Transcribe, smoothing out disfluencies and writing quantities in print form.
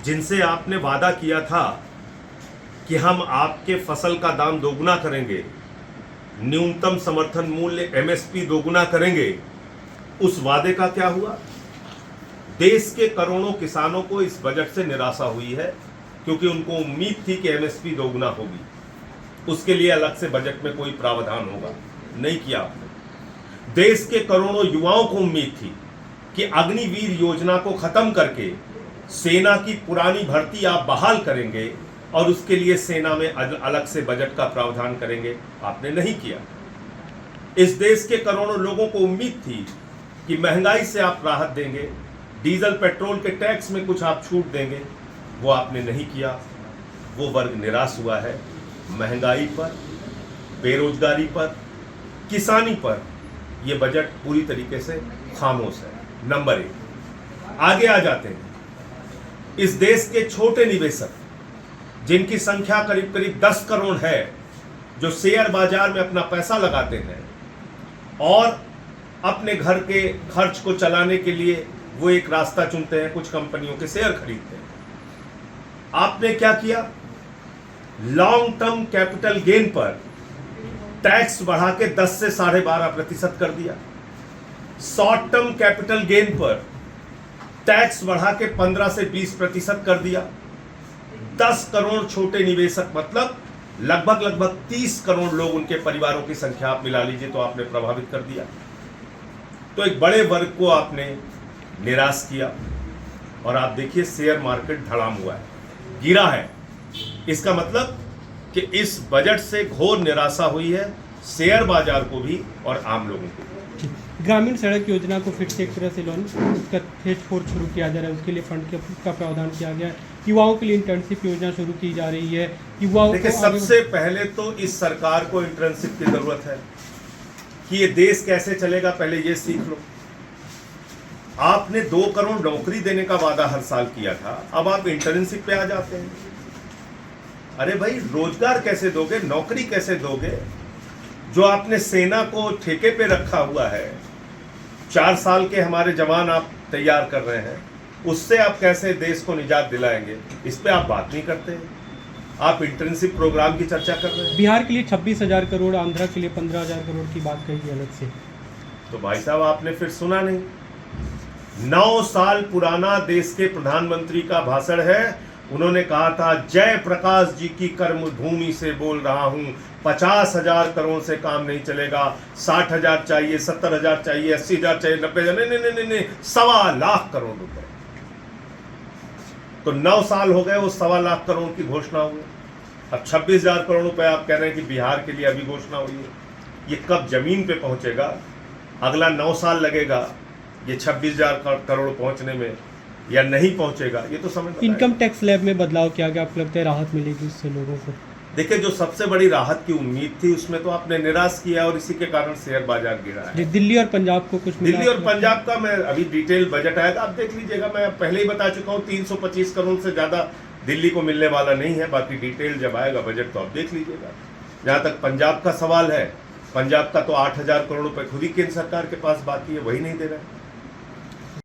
जिनसे आपने वादा किया था कि हम आपके फसल का दाम दोगुना करेंगे, न्यूनतम समर्थन मूल्य एमएसपी दोगुना करेंगे, उस वादे का क्या हुआ? देश के करोड़ों किसानों को इस बजट से निराशा हुई है, क्योंकि उनको उम्मीद थी कि एमएसपी दोगुना होगी, उसके लिए अलग से बजट में कोई प्रावधान होगा। नहीं किया आपने। देश के करोड़ों युवाओं को उम्मीद थी कि अग्निवीर योजना को खत्म करके सेना की पुरानी भर्ती आप बहाल करेंगे और उसके लिए सेना में अलग से बजट का प्रावधान करेंगे। आपने नहीं किया। इस देश के करोड़ों लोगों को उम्मीद थी कि महंगाई से आप राहत देंगे, डीजल पेट्रोल के टैक्स में कुछ आप छूट देंगे, वो आपने नहीं किया। वो वर्ग निराश हुआ है। महंगाई पर, बेरोजगारी पर, किसानी पर ये बजट पूरी तरीके से खामोश है। नंबर 1। आगे आ जाते हैं। इस देश के छोटे निवेशक, जिनकी संख्या करीब करीब 10 करोड़ है, जो शेयर बाजार में अपना पैसा लगाते हैं और अपने घर के खर्च को चलाने के लिए वो एक रास्ता चुनते हैं, कुछ कंपनियों के शेयर खरीदते हैं। आपने क्या किया? लॉन्ग टर्म कैपिटल गेन पर टैक्स बढ़ा के 10 से 12.5% कर दिया। शॉर्ट टर्म कैपिटल गेन पर टैक्स बढ़ा के 15 से 20% कर दिया। 10 करोड़ छोटे निवेशक, मतलब लगभग 30 करोड़ लोग, उनके परिवारों की संख्या आप मिला लीजिए तो आपने प्रभावित कर दिया। तो एक बड़े वर्ग को आपने निराश किया। और आप देखिए शेयर मार्केट धड़ाम हुआ है, गिरा है। इसका मतलब कि इस बजट से घोर निराशा हुई है शेयर बाजार को भी और आम लोगों को भी। ग्रामीण सड़क योजना को फिर से एक तरह से लोन उसका फेज 4 शुरू किया जा रहा है, उसके लिए फंड का प्रावधान किया गया है। युवाओं के लिए इंटर्नशिप योजना शुरू की जा रही है। युवाओं देखिए, सबसे पहले तो इस सरकार को इंटर्नशिप की जरूरत है कि ये देश कैसे चलेगा, पहले ये सीख लो। आपने 2 करोड़ नौकरी देने का वादा हर साल किया था, अब आप इंटर्नशिप पे आ जाते हैं। अरे भाई, रोजगार कैसे दोगे, नौकरी कैसे दोगे? जो आपने सेना को ठेके पे रखा हुआ है, 4 साल के हमारे जवान आप तैयार कर रहे हैं, उससे आप कैसे देश को निजात दिलाएंगे? इस पे आप बात नहीं करते। आप इंटर्नशिप प्रोग्राम की चर्चा कर रहे हैं। बिहार के लिए 26,000 करोड़, आंध्रा के लिए 15,000 करोड़ की बात कही अलग से। तो भाई साहब, आपने फिर सुना नहीं। 9 साल पुराना देश के प्रधानमंत्री का भाषण है। उन्होंने कहा था, जय प्रकाश जी की कर्मभूमि से बोल रहा हूं, 50,000 करोड़ से काम नहीं चलेगा, 60,000 चाहिए, 70,000 चाहिए, 80,000 चाहिए, 90,000 नहीं, 1.25 लाख करोड़ रुपए। तो 9 साल हो गए, वो 1.25 लाख करोड़ की घोषणा हुई। अब 26,000 करोड़ रुपए आप कह रहे हैं कि बिहार के लिए अभी घोषणा हुई है। ये कब जमीन पे पहुंचेगा? अगला 9 साल लगेगा ये 26,000 करोड़ पहुंचने में, या नहीं पहुंचेगा, ये तो समझ। इनकम टैक्स स्लैब में बदलाव किया गया, आपको लगता है राहत मिलेगी उससे लोगों को? देखिए, जो सबसे बड़ी राहत की उम्मीद थी उसमें तो आपने निराश किया और इसी के कारण शेयर बाजार गिरा है। दिल्ली और पंजाब को कुछ मिला? दिल्ली और पंजाब का मैं अभी डिटेल बजट आएगा, आप देख लीजिएगा। मैं पहले ही बता चुका हूँ 325 करोड़ से ज्यादा दिल्ली को मिलने वाला नहीं है। बाकी डिटेल जब आएगा बजट तो आप देख लीजिएगा। जहाँ तक पंजाब का सवाल है, पंजाब का तो 8,000 करोड़ रुपए खुद ही केंद्र सरकार के पास बाकी है, वही नहीं दे रहा है।